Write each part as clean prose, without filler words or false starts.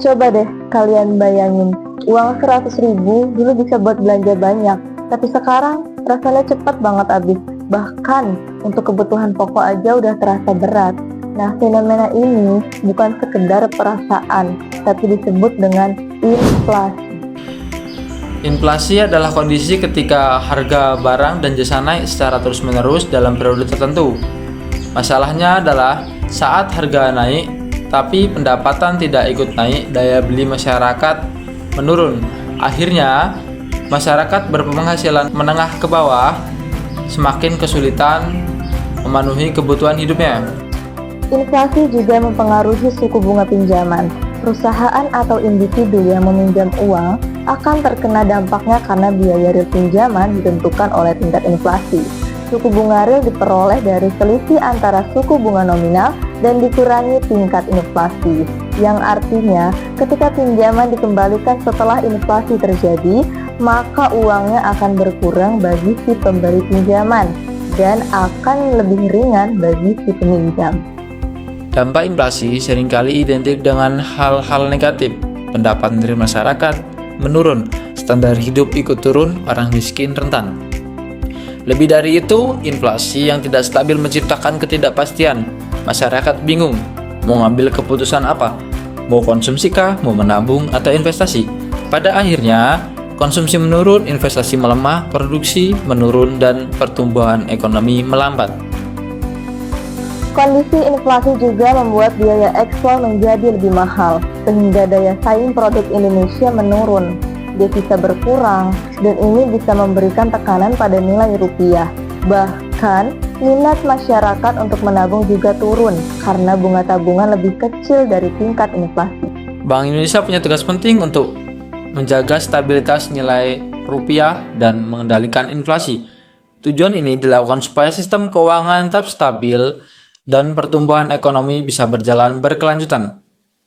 Coba deh kalian bayangin, uang 100.000 dulu bisa buat belanja banyak, tapi sekarang rasanya cepat banget habis. Bahkan untuk kebutuhan pokok aja udah terasa berat. Nah, fenomena ini bukan sekedar perasaan, tapi disebut dengan inflasi. Inflasi adalah kondisi ketika harga barang dan jasa naik secara terus-menerus dalam periode tertentu. Masalahnya adalah saat harga naik, tapi pendapatan tidak ikut naik, daya beli masyarakat menurun. Akhirnya, masyarakat berpenghasilan menengah ke bawah semakin kesulitan memenuhi kebutuhan hidupnya. Inflasi juga mempengaruhi suku bunga pinjaman. Perusahaan atau individu yang meminjam uang akan terkena dampaknya karena biaya real pinjaman ditentukan oleh tingkat inflasi. Suku bunga real diperoleh dari selisih antara suku bunga nominal dan dikurangi tingkat inflasi, yang artinya ketika pinjaman dikembalikan setelah inflasi terjadi, maka uangnya akan berkurang bagi si pemberi pinjaman dan akan lebih ringan bagi si peminjam. Dampak inflasi seringkali identik dengan hal-hal negatif. Pendapatan dari masyarakat menurun, standar hidup ikut turun, orang miskin rentan. Lebih dari itu, inflasi yang tidak stabil menciptakan ketidakpastian. Masyarakat bingung, mau ngambil keputusan apa? Mau konsumsi kah, mau menabung, atau investasi? Pada akhirnya, konsumsi menurun, investasi melemah, produksi menurun, dan pertumbuhan ekonomi melambat. Kondisi inflasi juga membuat biaya ekspor menjadi lebih mahal, sehingga daya saing produk Indonesia menurun. Devisa berkurang, dan ini bisa memberikan tekanan pada nilai rupiah. Bahkan, minat masyarakat untuk menabung juga turun, karena bunga tabungan lebih kecil dari tingkat inflasi. Bank Indonesia punya tugas penting untuk menjaga stabilitas nilai rupiah dan mengendalikan inflasi. Tujuan ini dilakukan supaya sistem keuangan tetap stabil dan pertumbuhan ekonomi bisa berjalan berkelanjutan.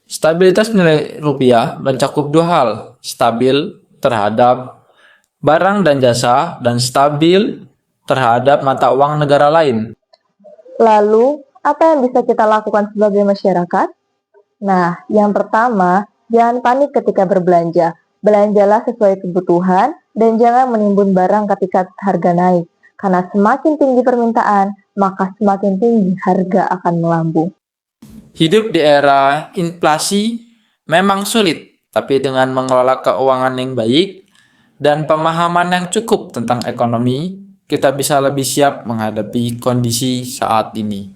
Stabilitas nilai rupiah mencakup dua hal, stabil terhadap barang dan jasa dan stabil terhadap mata uang negara lain. Lalu, apa yang bisa kita lakukan sebagai masyarakat? Nah, yang pertama, jangan panik ketika berbelanja. Belanjalah sesuai kebutuhan dan jangan menimbun barang ketika harga naik. Karena semakin tinggi permintaan, maka semakin tinggi harga akan melambung. Hidup di era inflasi memang sulit, tapi dengan mengelola keuangan yang baik dan pemahaman yang cukup tentang ekonomi, kita bisa lebih siap menghadapi kondisi saat ini.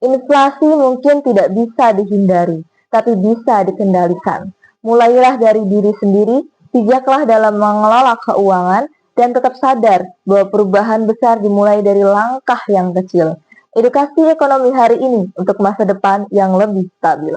Inflasi mungkin tidak bisa dihindari, tapi bisa dikendalikan. Mulailah dari diri sendiri, bijaklah dalam mengelola keuangan, dan tetap sadar bahwa perubahan besar dimulai dari langkah yang kecil. Edukasi ekonomi hari ini untuk masa depan yang lebih stabil.